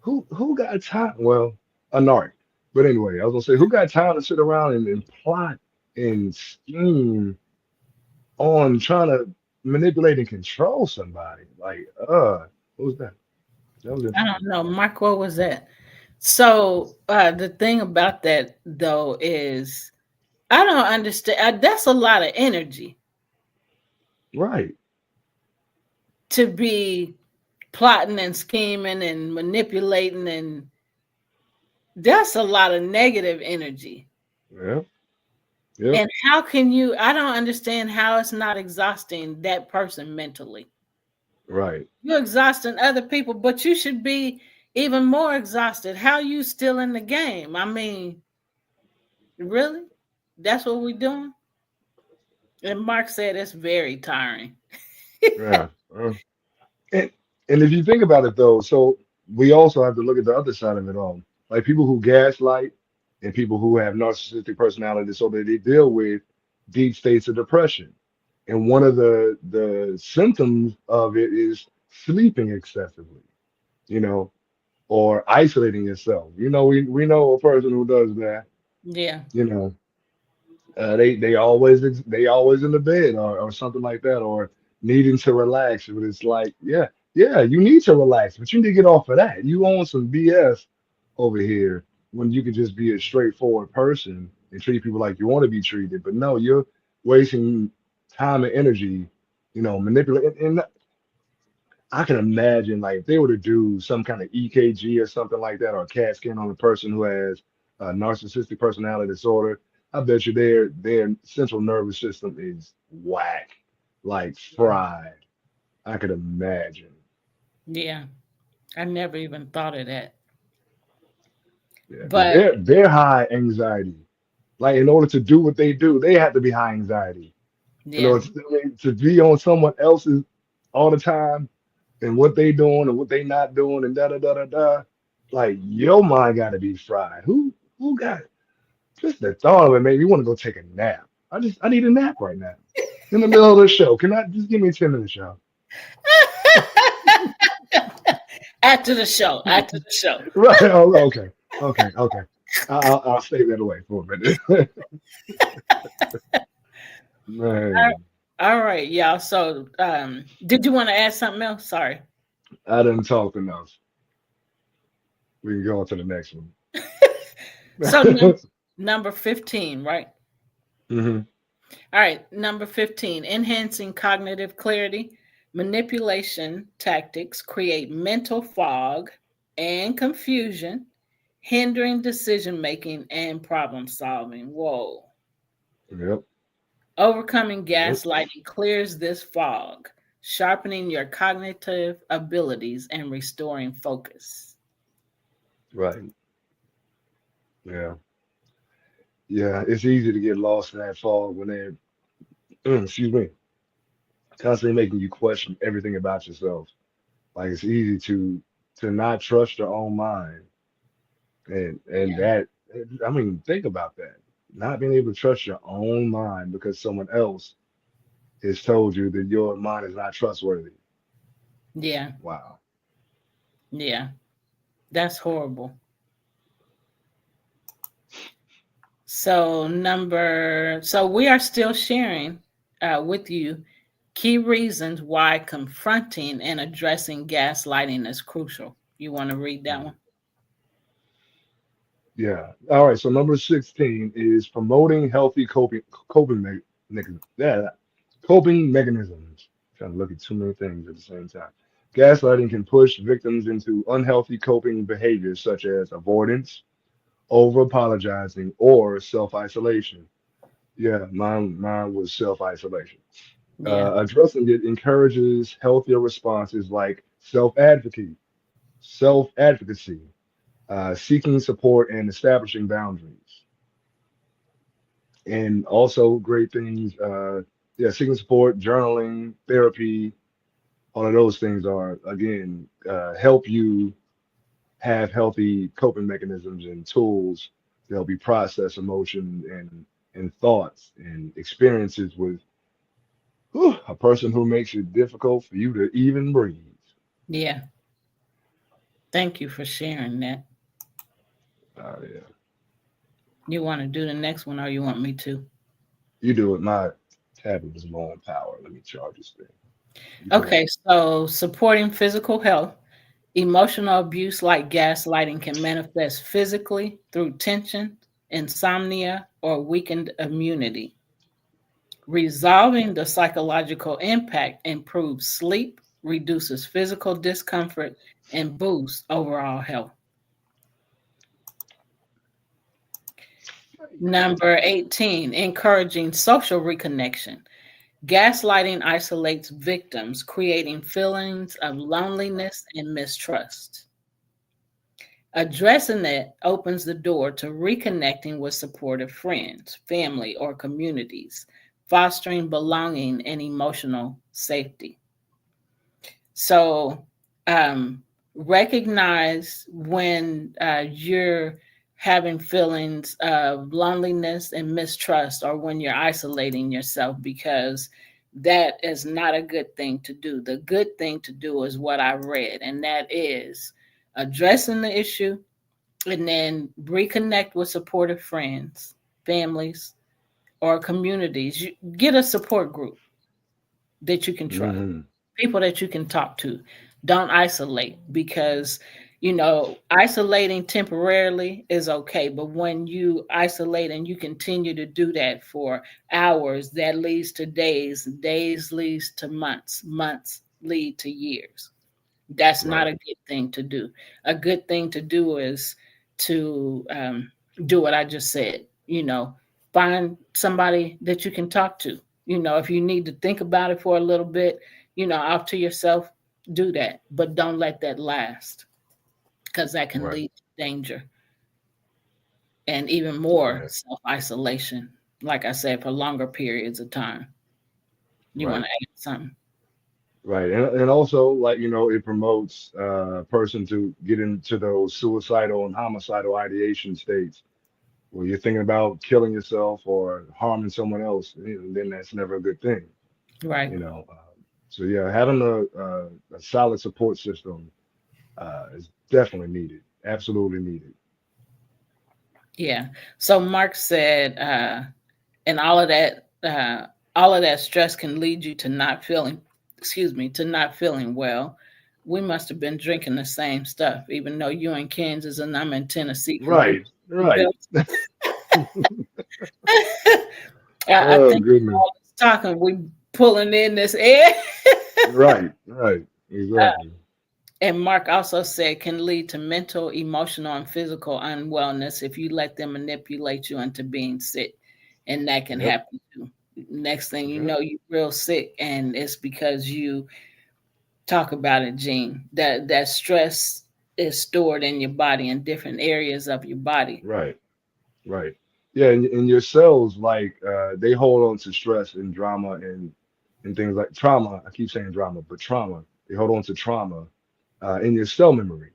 who got time? Well, a narc. But anyway, I was gonna say, who got time to sit around and plot and scheme on trying to manipulate and control somebody. Like, what was that? That was I interesting. don't know, Mark. What was that? So the thing about that though is I don't understand. That's a lot of energy Right, to be plotting and scheming and manipulating, and that's a lot of negative energy. yeah, yep, And how can you? I don't understand how it's not exhausting that person mentally. right, You're exhausting other people, but you should be even more exhausted. How you still in the game? I mean, really? That's what we're doing? And Mark said it's very tiring. yeah. And and if you think about it though, so we also have to look at the other side of it all. Like people who gaslight and people who have narcissistic personality disorder, they deal with deep states of depression. And one of the symptoms of it is sleeping excessively, you know, or isolating yourself. We know a person who does that, Yeah, you know. They always in the bed or something like that or needing to relax. But it's like, yeah, you need to relax, but you need to get off of that. You own some BS over here when you could just be a straightforward person and treat people like you want to be treated. But no, you're wasting time and energy, manipulating. And I can imagine like if they were to do some kind of EKG or something like that, or a CAT scan on a person who has narcissistic personality disorder. I bet you their central nervous system is whack, like fried. I could imagine. yeah. I never even thought of that. Yeah, because But they're high anxiety. Like in order to do what they do, they have to be high anxiety. In yeah, order to be on someone else's all the time and what they doing and what they not doing and da da da da da. Like your mind got to be fried. Who got just the thought of it made me want to go take a nap. I need a nap right now in the middle of the show. Can I just give me a 10 minute show? after the show, after the show. Right? Oh, okay, okay. I'll stay that away for a minute. Man, All right, y'all. So, did you want to add something else? Sorry. I didn't talk enough. We can go on to the next one. So, number 15, right? Hmm. All right, number 15, enhancing cognitive clarity. Manipulation tactics create mental fog and confusion, hindering decision making and problem solving. Whoa. Yep. Overcoming Yep. gaslighting clears this fog, sharpening your cognitive abilities and restoring focus. Right. Yeah. Yeah. It's easy to get lost in that fog when they're, excuse me, constantly making you question everything about yourself. Like it's easy to not trust your own mind, and Yeah. that, I mean, think about that. Not being able to trust your own mind because someone else has told you that your mind is not trustworthy. Yeah. Wow. Yeah. That's horrible. So we are still sharing with you key reasons why confronting and addressing gaslighting is crucial. You want to read that Mhm. one? Yeah. All right. So number 16 is promoting healthy yeah, coping mechanisms. Trying to look at too many things at the same time. Gaslighting can push victims into unhealthy coping behaviors such as avoidance, over apologizing, or self isolation. Yeah, mine was self isolation. Yeah. Addressing it encourages healthier responses like self advocacy, seeking support, and establishing boundaries. And also great things, yeah, seeking support, journaling, therapy, all of those things are again help you have healthy coping mechanisms and tools to help you process emotion and thoughts and experiences with a person who makes it difficult for you to even breathe. Yeah. Thank you for sharing that. Yeah. You want to do the next one or you want me to? You do it. My tablet is low on power. Let me charge this thing. You Okay, correct. so supporting physical health, emotional abuse like gaslighting can manifest physically through tension, insomnia, or weakened immunity. Resolving the psychological impact improves sleep, reduces physical discomfort, and boosts overall health. Number 18, encouraging social reconnection. Gaslighting isolates victims, creating feelings of loneliness and mistrust. Addressing it opens the door to reconnecting with supportive friends, family, or communities, fostering belonging and emotional safety. So, um, recognize when you're having feelings of loneliness and mistrust, or when you're isolating yourself, because that is not a good thing to do. The good thing to do is what I read, and that is addressing the issue and then reconnect with supportive friends, families, or communities. You get a support group that you can trust, Hmm. people that you can talk to. Don't isolate, because isolating temporarily is okay, but when you isolate and you continue to do that for hours, that leads to days, days leads to months, months lead to years. That's not Right. a good thing to do. A good thing to do is to do what I just said. Find somebody that you can talk to. If you need to think about it for a little bit, off to yourself, do that. But don't let that last, because that can Right. lead to danger and even more Yeah. self isolation. Like I said, for longer periods of time. You want Right. to add something? Right. And also, like, it promotes a person to get into those suicidal and homicidal ideation states where you're thinking about killing yourself or harming someone else. Then that's never a good thing. Right. you know. So yeah, having a solid support system is definitely needed, absolutely needed. Yeah. So Mark said, and all of that stress can lead you to not feeling, excuse me, to not feeling well. We must have been drinking the same stuff, even though you're in Kansas and I'm in Tennessee, because we Right, right. built. I Oh think goodness. all this talking, we pulling in this air. Right, right. Uh, Exactly. and Mark also said can lead to mental, emotional, and physical unwellness if you let them manipulate you into being sick. And that can Yep, happen too. Next thing you yep. know, you're real sick, and it's because you talk about it, Gene. That stress is stored in your body, in different areas of your body. Right, right. Yeah, and your cells, like, they hold on to stress and drama and things like trauma. I keep saying drama, but trauma. They hold on to trauma in your cell memory.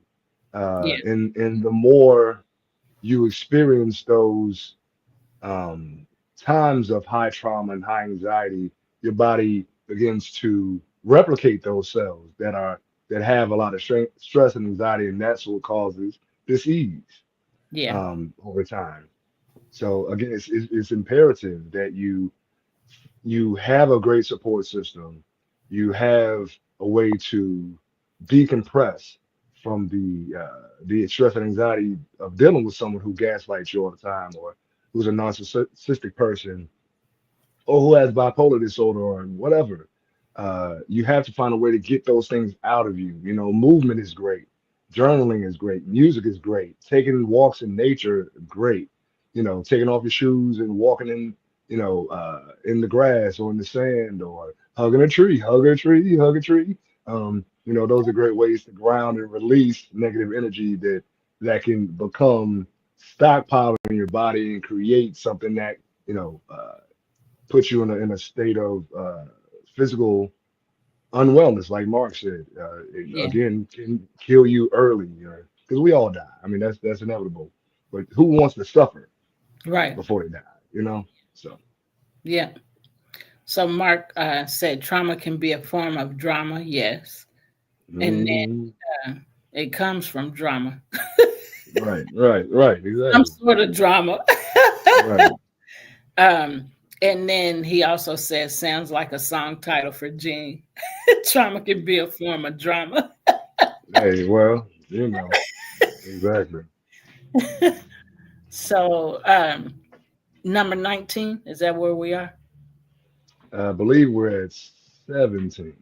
Yeah, And the more you experience those um, times of high trauma and high anxiety, your body begins to replicate those cells that have a lot of stress and anxiety, and that's what causes disease yeah, over time. So again, it's imperative that you have a great support system. You have a way to decompress from the stress and anxiety of dealing with someone who gaslights you all the time, or who's a narcissistic person, or who has bipolar disorder or whatever. You have to find a way to get those things out of you. Movement is great, journaling is great, music is great, taking walks in nature, great. Taking off your shoes and walking in the grass or in the sand, or hugging a tree, hug a tree, hug a tree. Those are great ways to ground and release negative energy that can become stockpiled in your body and create something that you know. Put you in a state of physical unwellness, like Mark said. It, yeah, again, can kill you early, because we all die. I mean, that's inevitable. But who wants to suffer right, before they die? You know. So. yeah. So Mark said trauma can be a form of drama, yes, and Mhm. then it comes from drama, Right, right, right. some Exactly. sort of drama. Right. um, And then he also says, sounds like a song title for Gene. Trauma can be a form of drama. Hey, well, you know, exactly. So, number 19, is that where we are? I believe we're at 17.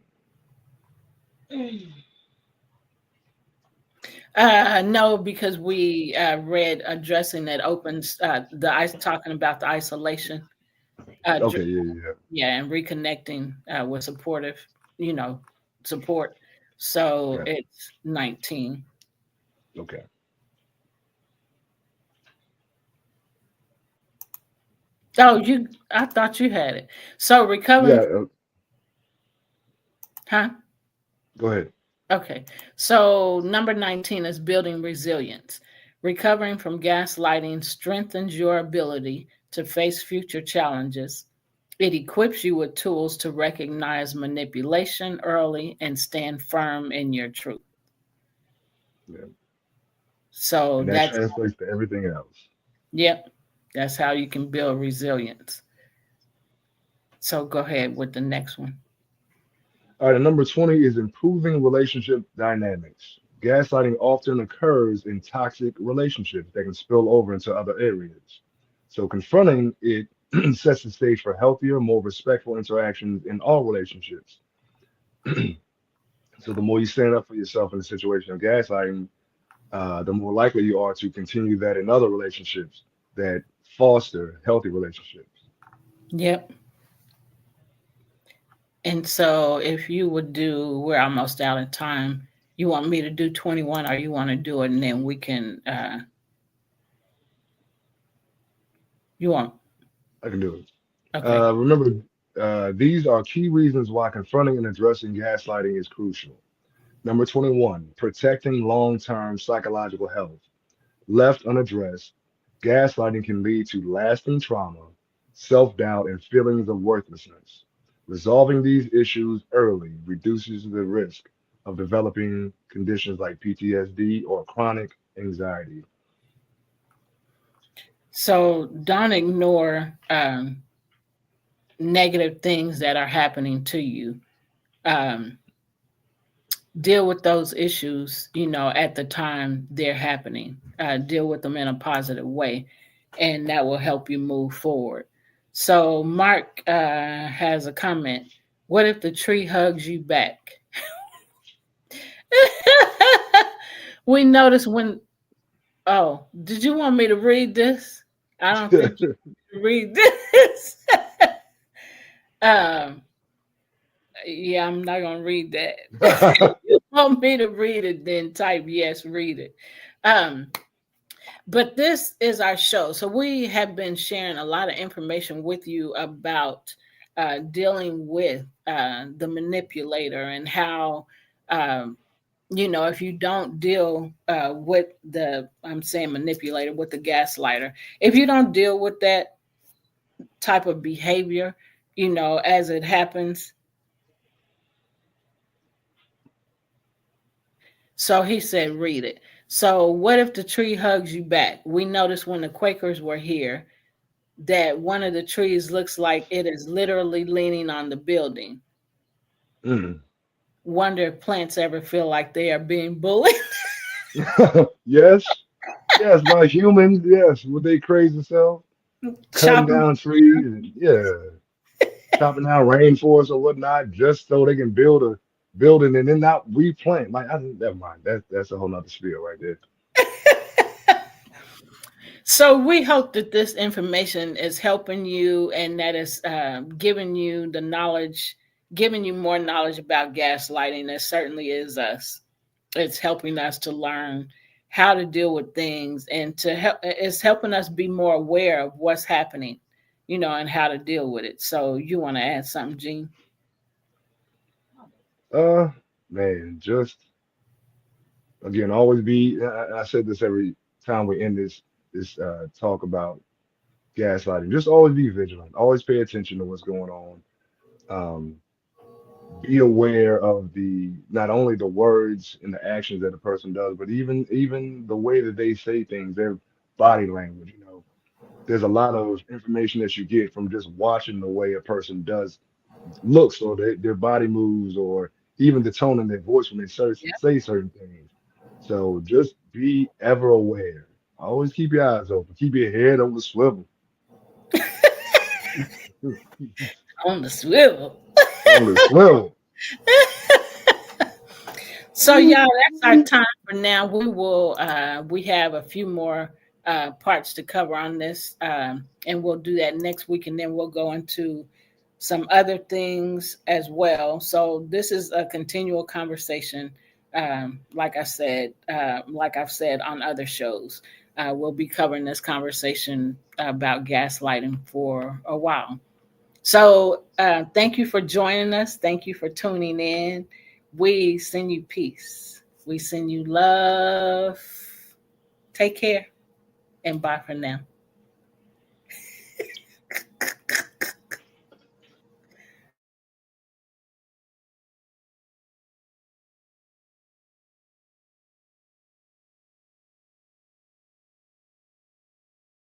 No, because we read addressing that opens the ice, talking about the isolation, Okay, yeah, yeah, yeah, and reconnecting with supportive, you know, support. So yeah. it's 19. Okay. Oh, I thought you had it. So Yeah, recovering, huh? go ahead. Okay. So number 19 is building resilience. Recovering from gaslighting strengthens your ability to face future challenges. It equips you with tools to recognize manipulation early and stand firm in your truth. Yeah. So And that that's, translates to everything else. yep, that's how you can build resilience. So go ahead with the next one. All right, and number 20 is improving relationship dynamics. Gaslighting often occurs in toxic relationships that can spill over into other areas. So confronting it sets the stage for healthier, more respectful interactions in all relationships. So the more you stand up for yourself in a situation of gaslighting, the more likely you are to continue that in other relationships that foster healthy relationships. Yep. And so if you would do, we're almost out of time. You want me to do 21 or you want to do it and then we can, you want, I can do it. okay. Remember, these are key reasons why confronting and addressing gaslighting is crucial. Number 21, protecting long term psychological health. Left unaddressed, gaslighting can lead to lasting trauma, self doubt, and feelings of worthlessness. Resolving these issues early reduces the risk of developing conditions like PTSD or chronic anxiety. So don't ignore negative things that are happening to you. Um, Deal with those issues, at the time they're happening. Deal with them in a positive way, and that will help you move forward. So, Mark has a comment. What if the tree hugs you back? We notice when. Oh, did you want me to read this? I don't think you can read this. um, yeah, I'm not gonna read that. You want me to read it, then type yes, read it. Um, but this is our show. So we have been sharing a lot of information with you about dealing with the manipulator and how, um, if you don't deal with I'm saying manipulator, with the gaslighter, if you don't deal with that type of behavior, as it happens. So he said, read it. So, what if the tree hugs you back? We noticed when the Quakers were here that one of the trees looks like it is literally leaning on the building. Mm. Wonder if plants ever feel like they are being bullied. Yes, yes, by humans, yes, with they crazy self, cutting Chopping. down trees, and yeah, chopping down rainforests or whatnot, just so they can build a building and then not replant. Like, I never mind. That's a whole nother spiel right there. So we hope that this information is helping you and that is giving you the knowledge, giving you more knowledge about gaslighting. It certainly is us. It's helping us to learn how to deal with things and to help. It's helping us be more aware of what's happening, and how to deal with it. So you want to add something, Gene? Uh, man, just again, always be. I said this every time we end this talk about gaslighting. Just always be vigilant. Always pay attention to what's going on. Um, be aware of the not only the words and the actions that a person does, but even the way that they say things, their body language. there's a lot of information that you get from just watching the way a person does looks or their body moves or even the tone in their voice when they say certain things. So just be ever aware. Always keep your eyes open. Keep your head on the swivel. On the swivel. On the swivel. So y'all, that's our time for now. We have a few more parts to cover on this, and we'll do that next week, and then we'll go into some other things as well. So this is a continual conversation. Like I've said on other shows, we'll be covering this conversation about gaslighting for a while. So thank you for joining us. Thank you for tuning in. We send you peace. We send you love. Take care and bye for now.